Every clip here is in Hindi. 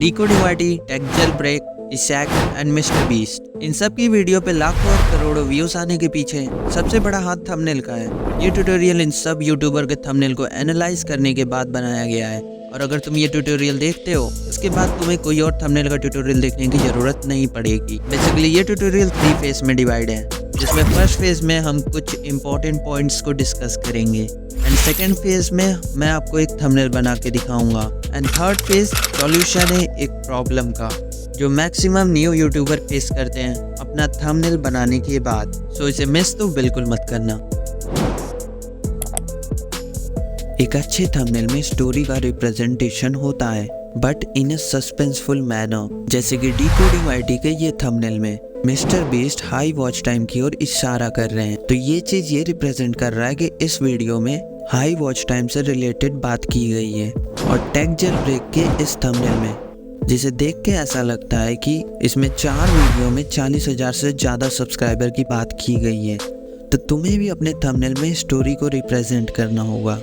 डीको डिवाइटी, टेक जेल ब्रेक, इशैक एंड मिस्टर बीस्ट। इन सब की वीडियो पे लाखों और करोड़ों व्यूज आने के पीछे सबसे बड़ा हाथ थंबनेल का है। ये ट्यूटोरियल इन सब यूट्यूबर के थंबनेल को एनालाइज करने के बाद बनाया गया है, और अगर तुम ये ट्यूटोरियल देखते हो इसके बाद तुम्हें कोई और थंबनेल का ट्यूटोरियल देखने की जरूरत नहीं पड़ेगी। बेसिकली ये ट्यूटोरियल 3 फेज में डिवाइड है, जिसमें फर्स्ट फेज में हम कुछ इंपॉर्टेंट पॉइंट्स को डिस्कस करेंगे, एंड सेकेंड फेज में मैं आपको एक थंबनेल बना के दिखाऊंगा, एंड थर्ड फेज सॉल्यूशन है एक प्रॉब्लम का जो मैक्सिमम न्यू यूट्यूबर फेस करते हैं अपना थंबनेल बनाने के बाद। सो इसे मिस तो बिल्कुल मत करना। एक अच्छे थंबनेल में स्टोरी का रिप्रेजेंटेशन होता है, but in A suspenseful manner. जैसे कि डीको डिवाइटी के ये थंबनेल में mister beast high watch time की ओर इशारा कर रहे हैं, तो ये चीज ये रिप्रेजेंट कर रहा है कि इस वीडियो में हाई वॉच टाइम से रिलेटेड बात की गई है। और टेक जेल ब्रेक के इस थंबनेल में, जिसे देख के ऐसा लगता है कि इसमें 4 वीडियो में 40,000 से ज़्यादा सब्सक्राइबर की बात की गई है, तो तुम्हें भी अपने थंबनेल में स्टोरी को रिप्रेजेंट करना होगा।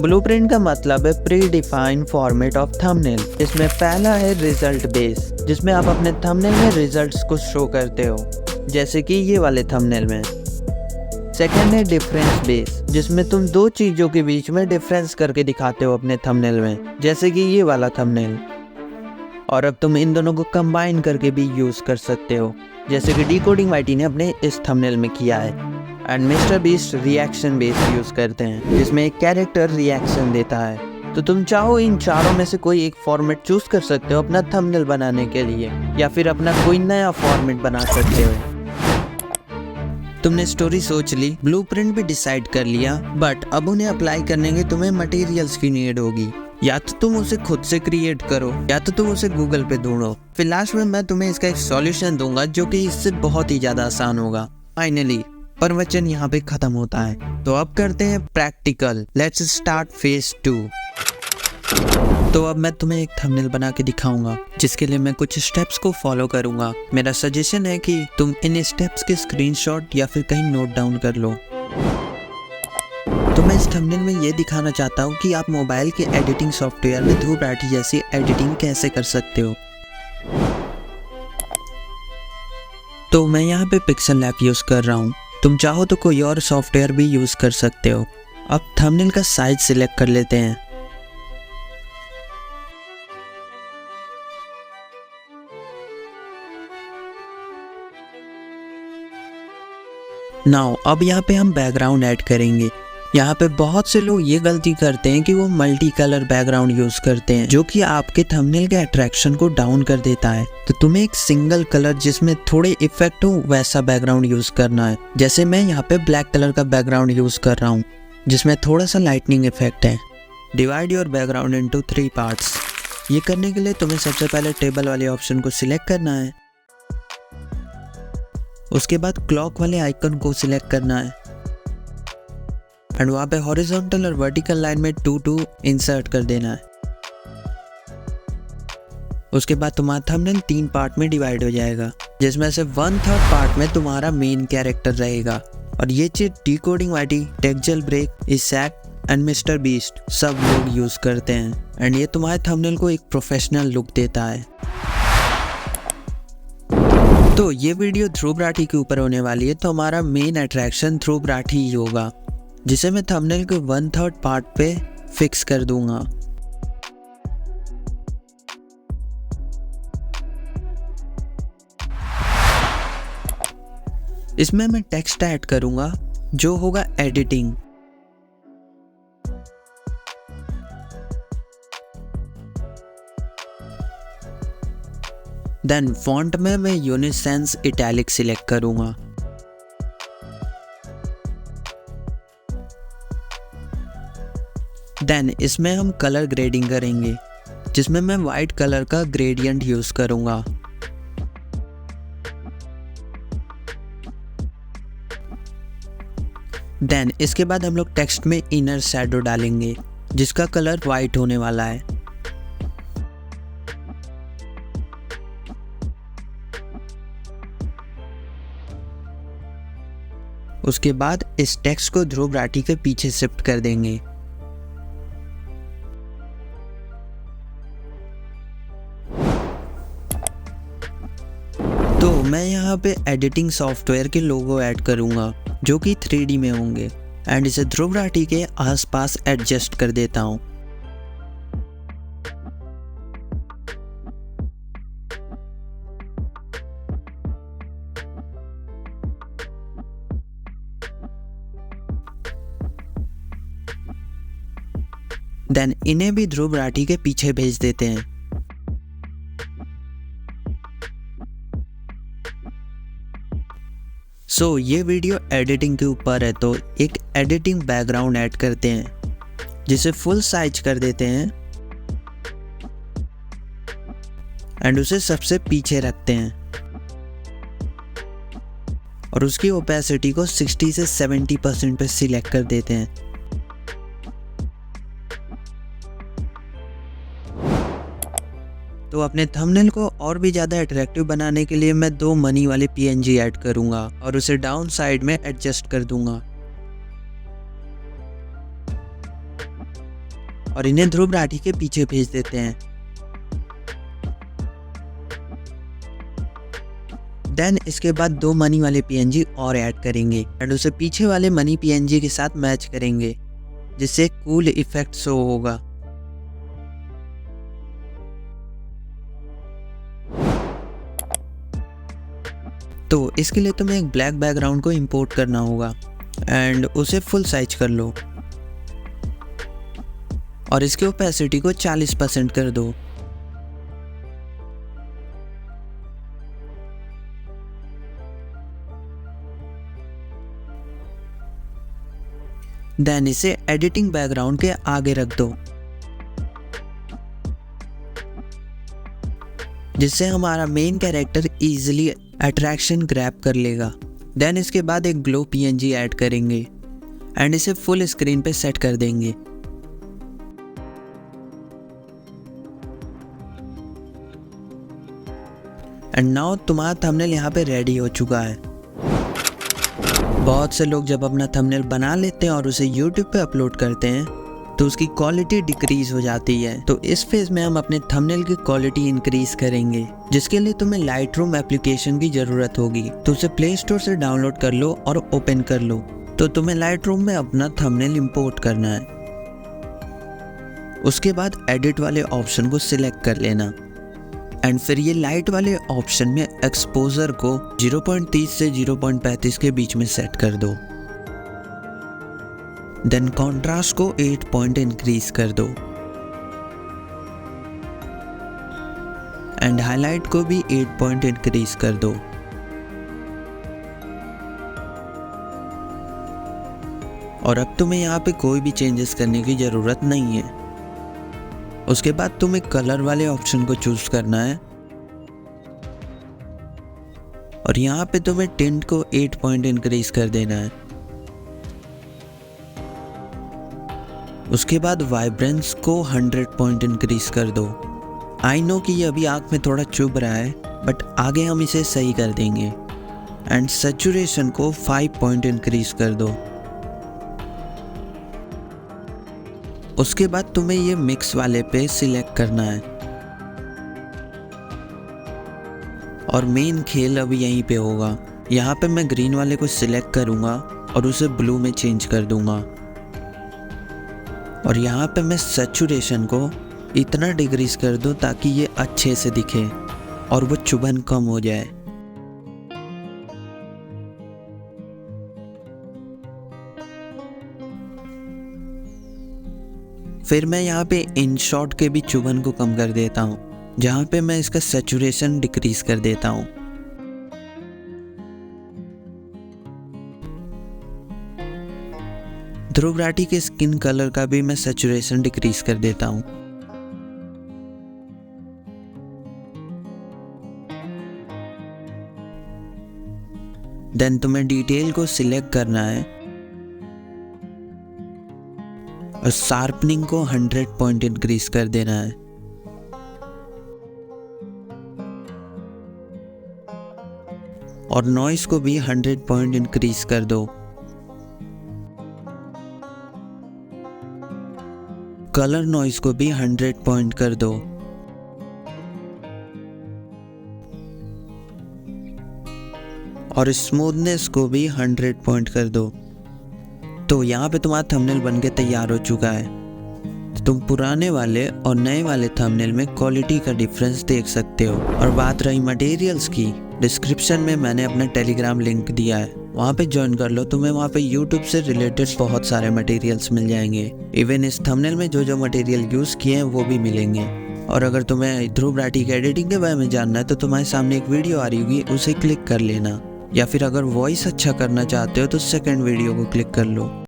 ब्लूप्रिंट का मतलब है pre defined format of thumbnail. इसमें पहला है रिजल्ट बेस, जिसमें आप अपने थंबनेल में रिजल्ट्स को शो करते हो, जैसे कि ये वाले थंबनेल में। सेकेंड है डिफरेंस बेस, जिसमें तुम दो चीज़ों के बीच में डिफरेंस करके दिखाते हो अपने थंबनेल में, जैसे कि ये वाला थंबनेल। और अब तुम इन दोनों को कंबाइन करके भी यूज़ कर सकते हो, जैसे कि डीकोडिंग वाइटी ने अपने इस थंबनेल में किया है। And Mister beast reaction base use करते हैं, जिसमें एक कैरेक्टर रिएक्शन देता है। तो तुम चाहो इन चारों में से कोई एक फॉर्मेट चूज़ कर सकते हो अपना थंबनेल बनाने के लिए, या फिर अपना कोई नया फॉर्मेट बना सकते हो। तुमने स्टोरी सोच ली, ब्लूप्रिंट भी डिसाइड कर लिया, बट अब उन्हें अप्लाई करने के तुम्हें मटेरियल्स की नीड होगी। या तो तुम उसे खुद से क्रिएट करो, या तो तुम उसे गूगल पे ढूंढो। फिर लास्ट में मैं तुम्हें इसका एक सॉल्यूशन दूंगा जो कि इससे बहुत ही ज़्यादा आसान होगा। फाइनली प्रवचन यहाँ पे खत्म होता है, तो अब करते हैं प्रैक्टिकल। Let's start phase 2। तो अब मैं तुम्हें एक थंबनेल बना के दिखाऊंगा, जिसके लिए मैं कुछ स्टेप्स को फॉलो करूंगा। मेरा सजेशन है कि तुम इन स्टेप्स के स्क्रीनशॉट या फिर कहीं नोट डाउन कर लो। तो मैं इस थंबनेल में ये दिखाना चाहता हूँ कि आप मोबाइल के एडिटिंग सॉफ्टवेयर में ध्रुव राठी जैसी एडिटिंग कैसे कर सकते हो। तो मैं यहाँ पे पिक्सल लैब यूज़ कर रहा हूँ, तुम चाहो तो कोई और सॉफ्टवेयर भी यूज़ कर सकते हो। अब थंबनेल का साइज सिलेक्ट कर लेते हैं। नाउ अब यहाँ पे हम बैकग्राउंड ऐड करेंगे। यहाँ पे बहुत से लोग ये गलती करते हैं कि वो मल्टी कलर बैकग्राउंड यूज़ करते हैं, जो कि आपके थंबनेल के अट्रैक्शन को डाउन कर देता है। तो तुम्हें एक सिंगल कलर जिसमें थोड़े इफेक्ट हो वैसा बैकग्राउंड यूज़ करना है। जैसे मैं यहाँ पे ब्लैक कलर का बैकग्राउंड यूज़ कर रहा हूँ, जिसमें थोड़ा सा लाइटनिंग इफेक्ट है। Divide your background into 3 parts. ये करने के लिए तुम्हें सबसे पहले टेबल वाले ऑप्शन को सिलेक्ट करना है। उसके बाद क्लॉक वाले आइकन को सिलेक्ट करना है, एंड वहाँ पे हॉरिजॉन्टल और वर्टिकल लाइन में 2 2 इंसर्ट कर देना है। उसके बाद तुम्हारा थंबनेल 3 पार्ट में डिवाइड हो जाएगा, जिसमें से 1/3 पार्ट में तुम्हारा मेन कैरेक्टर रहेगा। और ये चीज decoding YT, tech jail break, इशैक एंड मिस्टर बीस्ट सब लोग यूज करते हैं, एंड ये तुम्हारे थंबनेल को एक प्रोफेशनल लुक देता है। तो ये वीडियो ध्रुव राठी के ऊपर होने वाली है, तो हमारा मेन अट्रैक्शन ध्रुव राठी ही होगा, जिसे मैं थंबनेल के 1/3 पार्ट पे फिक्स कर दूंगा। इसमें मैं टेक्स्ट ऐड करूंगा जो होगा एडिटिंग। देन फॉन्ट में मैं यूनिसेंस इटैलिक सिलेक्ट करूंगा। देन इसमें हम कलर ग्रेडिंग करेंगे, जिसमें मैं वाइट कलर का ग्रेडियंट यूज करूंगा। देन इसके बाद हम लोग टेक्स्ट में इनर शैडो डालेंगे, जिसका कलर वाइट होने वाला है। उसके बाद इस टेक्स्ट को ध्रुव राठी के पीछे शिफ्ट कर देंगे। तो मैं यहाँ पे एडिटिंग सॉफ्टवेयर के लोगो ऐड करूँगा जो कि 3D में होंगे एंड इसे ध्रुव राठी के आसपास एडजस्ट कर देता हूँ। देन इन्हें भी ध्रुव राठी के पीछे भेज देते हैं। ये वीडियो एडिटिंग के ऊपर है, तो एक एडिटिंग बैकग्राउंड ऐड करते हैं जिसे फुल साइज कर देते हैं एंड उसे सबसे पीछे रखते हैं और उसकी ओपेसिटी को 60 से 70% पे सिलेक्ट कर देते हैं। तो अपने थंबनेल को और भी ज़्यादा अट्रैक्टिव बनाने के लिए मैं 2 मनी वाले PNG ऐड करूंगा और उसे डाउन साइड में एडजस्ट कर दूंगा और इन्हें ध्रुव राठी के पीछे भेज देते हैं। देन इसके बाद 2 मनी वाले PNG और ऐड करेंगे एंड उसे पीछे वाले मनी PNG के साथ मैच करेंगे जिससे कूल इफेक्ट शो होगा। तो इसके लिए तुम्हें एक ब्लैक बैकग्राउंड को इंपोर्ट करना होगा एंड उसे फुल साइज कर लो और इसकी ओपेसिटी को 40% कर दो। देन इसे एडिटिंग बैकग्राउंड के आगे रख दो जिससे हमारा main character easily attraction grab कर लेगा। देन इसके बाद एक ग्लो PNG ऐड करेंगे एंड इसे फुल स्क्रीन पे सेट कर देंगे। एंड नाउ तुम्हारा थंबनेल यहाँ पे रेडी हो चुका है। बहुत से लोग जब अपना थंबनेल बना लेते हैं और उसे YouTube पे अपलोड करते हैं तो उसकी क्वालिटी डिक्रीज हो जाती है। तो इस फेज में हम अपने थंबनेल की क्वालिटी इंक्रीज करेंगे जिसके लिए तुम्हें लाइटरूम एप्लीकेशन की जरूरत होगी। तो उसे प्ले स्टोर से डाउनलोड कर लो और ओपन कर लो। तो तुम्हें लाइटरूम में अपना थंबनेल इंपोर्ट करना है। उसके बाद एडिट वाले ऑप्शन को सिलेक्ट कर लेना एंड फिर ये लाइट वाले ऑप्शन में एक्सपोजर को 0.30 से 0.35 के बीच में सेट कर दो। देन कॉन्ट्रास्ट को 8 पॉइंट इंक्रीज कर दो एंड हाईलाइट को भी 8 पॉइंट इंक्रीज कर दो। और अब तुम्हें यहाँ पे कोई भी चेंजेस करने की जरूरत नहीं है। उसके बाद तुम्हें कलर वाले ऑप्शन को चूज करना है और यहाँ पे तुम्हें टिंट को 8 पॉइंट इंक्रीज कर देना है। उसके बाद वाइब्रेंस को 100 पॉइंट इंक्रीज कर दो। आई नो कि ये अभी आँख में थोड़ा चुभ रहा है बट आगे हम इसे सही कर देंगे। एंड सैचुरेशन को 5 पॉइंट इंक्रीज कर दो। उसके बाद तुम्हें ये मिक्स वाले पे सिलेक्ट करना है और मेन खेल अभी यहीं पे होगा। यहाँ पे मैं ग्रीन वाले को सिलेक्ट करूँगा और उसे ब्लू में चेंज कर दूँगा और यहाँ पे मैं सैचुरेशन को इतना डिक्रीज कर दूँ ताकि ये अच्छे से दिखे और वो चुभन कम हो जाए। फिर मैं यहाँ पे इन शॉट के भी चुभन को कम कर देता हूँ जहाँ पे मैं इसका सैचुरेशन डिक्रीज कर देता हूँ। ध्रुव राठी के स्किन कलर का भी मैं सैचुरेशन डिक्रीज कर देता हूँ। देन तुम्हें डिटेल को सिलेक्ट करना है और शार्पनिंग को 100 पॉइंट इंक्रीज कर देना है। और नॉइस को भी 100 पॉइंट इंक्रीज कर दो। कलर नॉइस को भी 100 पॉइंट कर दो। और स्मूथनेस को भी 100 पॉइंट कर दो। तो यहाँ पे तुम्हारा थंबनेल बन के तैयार हो चुका है। तुम पुराने वाले और नए वाले थंबनेल में क्वालिटी का डिफरेंस देख सकते हो। और बात रही मटेरियल्स की, डिस्क्रिप्शन में मैंने अपना टेलीग्राम लिंक दिया है, वहाँ पे ज्वाइन कर लो। तुम्हें वहाँ पे यूट्यूब से रिलेटेड बहुत सारे मटेरियल्स मिल जाएंगे। इवन इस थंबनेल में जो जो मटेरियल यूज़ किए हैं वो भी मिलेंगे। और अगर तुम्हें ध्रुव राठी की एडिटिंग के बारे में जानना है तो तुम्हारे सामने एक वीडियो आ रही होगी, उसे क्लिक कर लेना। या फिर अगर वॉइस अच्छा करना चाहते हो तो सेकंड वीडियो को क्लिक कर लो।